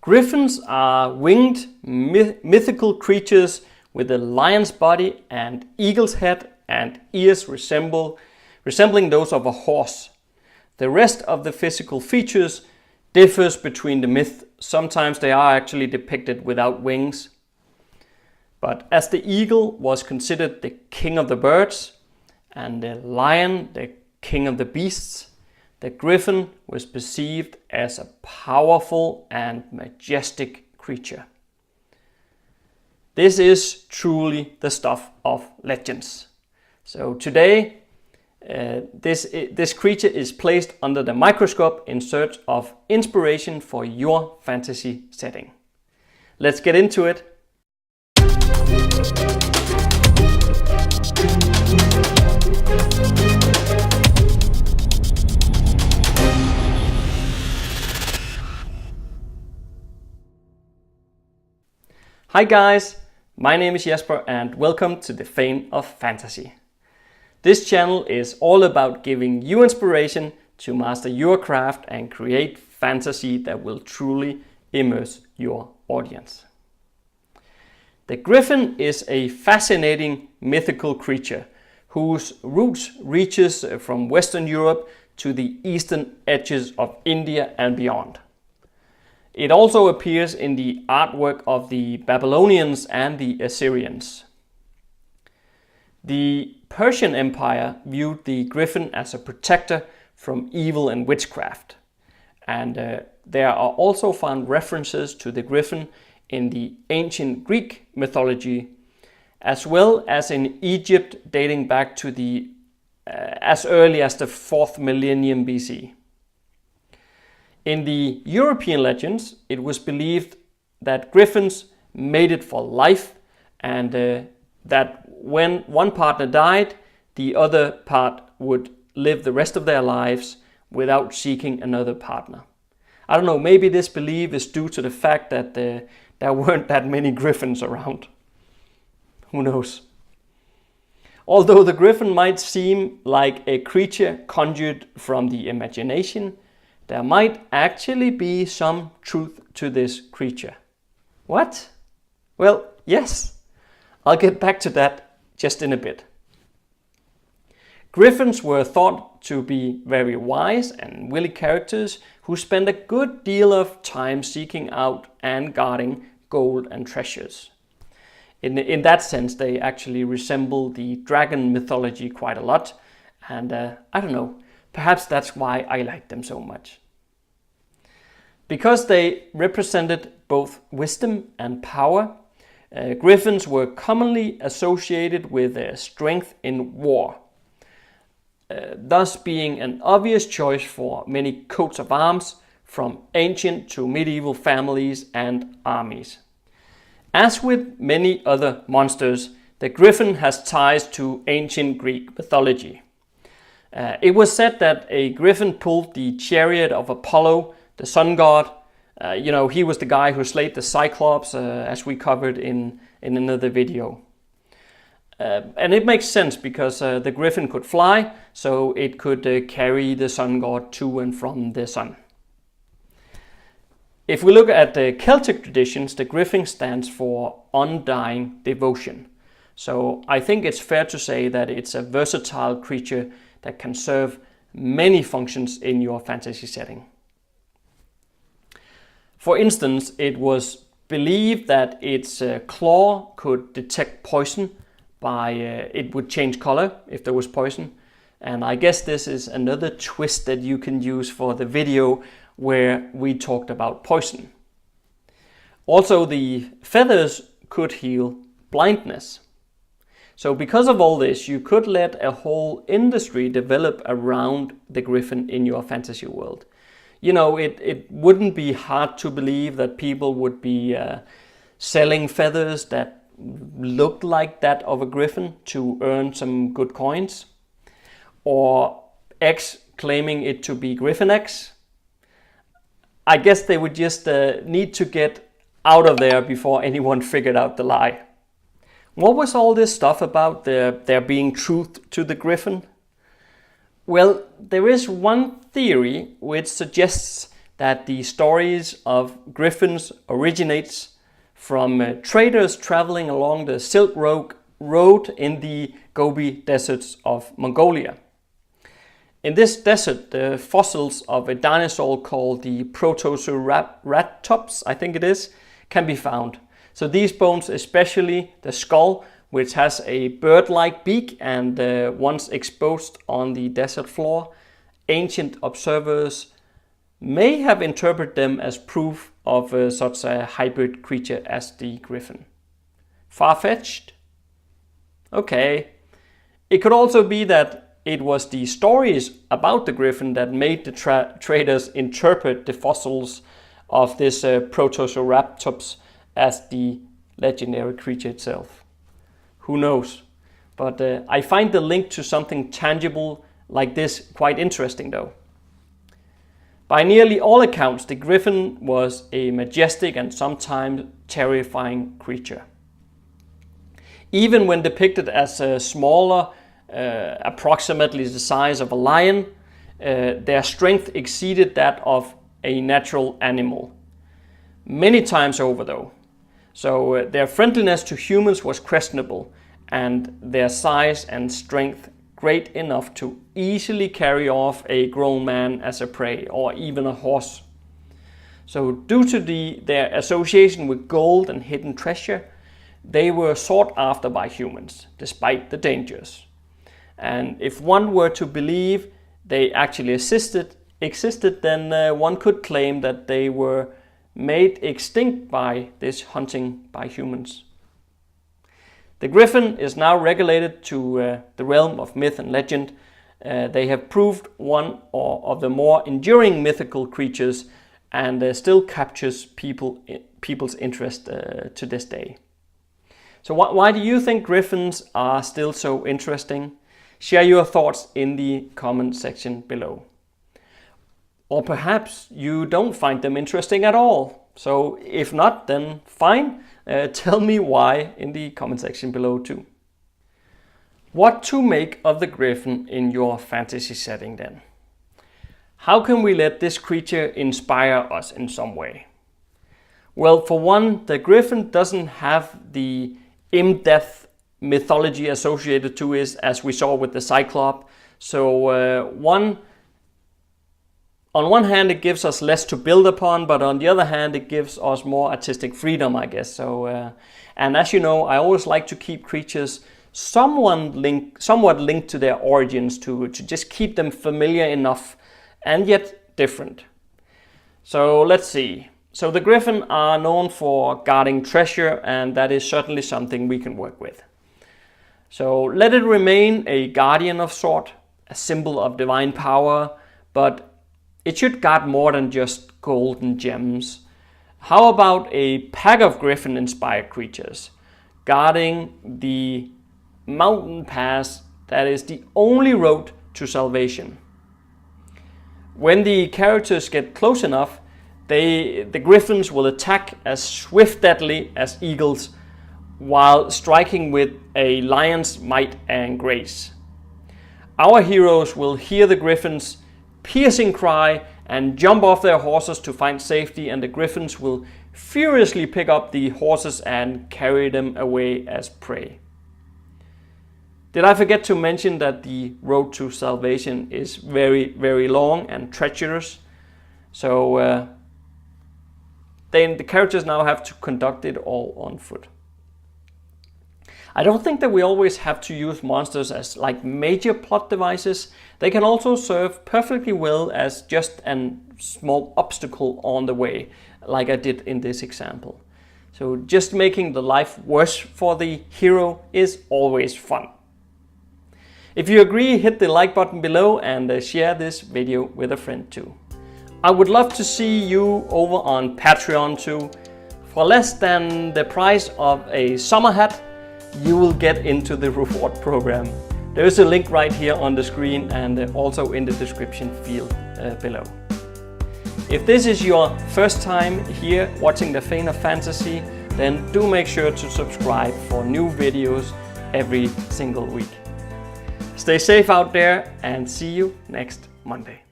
Griffins are winged mythical creatures with a lion's body and eagle's head and ears resembling those of a horse. The rest of the physical features differs between the myth. Sometimes they are actually depicted without wings. But as the eagle was considered the king of the birds and the lion the king of the beasts, the griffin was perceived as a powerful and majestic creature. This is truly the stuff of legends. So today, this creature is placed under the microscope in search of inspiration for your fantasy setting. Let's get into it. Hi guys, my name is Jesper and welcome to the Fane of Fantasy. This channel is all about giving you inspiration to master your craft and create fantasy that will truly immerse your audience. The griffin is a fascinating mythical creature whose roots reaches from Western Europe to the eastern edges of India and beyond. It also appears in the artwork of the Babylonians and the Assyrians. The Persian Empire viewed the griffin as a protector from evil and witchcraft. And there are also found references to the griffin in the ancient Greek mythology, as well as in Egypt dating back to as early as the 4th millennium BC. In the European legends, it was believed that griffins mated for life and that when one partner died, the other part would live the rest of their lives without seeking another partner. I don't know, maybe this belief is due to the fact that there weren't that many griffins around. Who knows? Although the griffin might seem like a creature conjured from the imagination, there might actually be some truth to this creature. What? Well, yes. I'll get back to that just in a bit. Griffins were thought to be very wise and wily characters who spent a good deal of time seeking out and guarding gold and treasures. In that sense, they actually resemble the dragon mythology quite a lot. And I don't know, perhaps that's why I like them so much. Because they represented both wisdom and power, griffins were commonly associated with strength in war, thus being an obvious choice for many coats of arms from ancient to medieval families and armies. As with many other monsters, the griffin has ties to ancient Greek mythology. It was said that a griffin pulled the chariot of Apollo, the sun god. He was the guy who slayed the Cyclops, as we covered in another video. And it makes sense because the griffin could fly, so it could carry the sun god to and from the sun. If we look at the Celtic traditions, the griffin stands for undying devotion. So I think it's fair to say that it's a versatile creature that can serve many functions in your fantasy setting. For instance, it was believed that its claw could detect poison by it would change color if there was poison. And I guess this is another twist that you can use for the video where we talked about poison. Also, the feathers could heal blindness. So because of all this, you could let a whole industry develop around the griffin in your fantasy world. It wouldn't be hard to believe that people would be selling feathers that looked like that of a griffin to earn some good coins. Or eggs claiming it to be griffin eggs. I guess they would just need to get out of there before anyone figured out the lie. What was all this stuff about there being truth to the griffin? Well, there is one theory which suggests that the stories of Griffins originates from traders traveling along the Silk Road in the Gobi deserts of Mongolia. In this desert, the fossils of a dinosaur called the Protoceratops, I think it is, can be found. So these bones, especially the skull, which has a bird-like beak and once exposed on the desert floor, ancient observers may have interpreted them as proof of such a hybrid creature as the griffin. Far-fetched? Okay. It could also be that it was the stories about the griffin that made the traders interpret the fossils of this Protoceratops as the legendary creature itself. Who knows? But I find the link to something tangible like this quite interesting though. By nearly all accounts, the griffin was a majestic and sometimes terrifying creature. Even when depicted as smaller, approximately the size of a lion, their strength exceeded that of a natural animal. Many times over though. So their friendliness to humans was questionable, and their size and strength great enough to easily carry off a grown man as a prey, or even a horse. So due to their association with gold and hidden treasure, they were sought after by humans, despite the dangers. And if one were to believe they actually existed, then one could claim that they were made extinct by this hunting by humans. The griffin is now regulated to the realm of myth and legend. They have proved one of the more enduring mythical creatures, and still captures people's interest to this day. So why do you think griffins are still so interesting? Share your thoughts in the comment section below. Or perhaps you don't find them interesting at all. So if not, then fine. Tell me why in the comment section below too. What to make of the griffin in your fantasy setting then? How can we let this creature inspire us in some way? Well, for one, the griffin doesn't have the in-depth mythology associated to it as we saw with the Cyclops. So on one hand, it gives us less to build upon, but on the other hand, it gives us more artistic freedom, I guess. So, and as you know, I always like to keep creatures somewhat linked to their origins to just keep them familiar enough and yet different. So let's see. So the griffin are known for guarding treasure, and that is certainly something we can work with. So let it remain a guardian of sort, a symbol of divine power, but it should guard more than just golden gems. How about a pack of griffin-inspired creatures, guarding the mountain pass that is the only road to salvation? When the characters get close enough, the griffins will attack as swiftly as eagles, while striking with a lion's might and grace. Our heroes will hear the griffins' piercing cry and jump off their horses to find safety, and the griffins will furiously pick up the horses and carry them away as prey. Did I forget to mention that the road to salvation is very, very long and treacherous? So then the characters now have to conduct it all on foot. I don't think that we always have to use monsters as like major plot devices. They can also serve perfectly well as just a small obstacle on the way, like I did in this example. So just making the life worse for the hero is always fun. If you agree, hit the like button below and share this video with a friend too. I would love to see you over on Patreon too. For less than the price of a summer hat, you will get into the reward program. There is a link right here on the screen and also in the description field below. If this is your first time here watching the Fane of Fantasy, then do make sure to subscribe for new videos every single week. Stay safe out there and see you next Monday.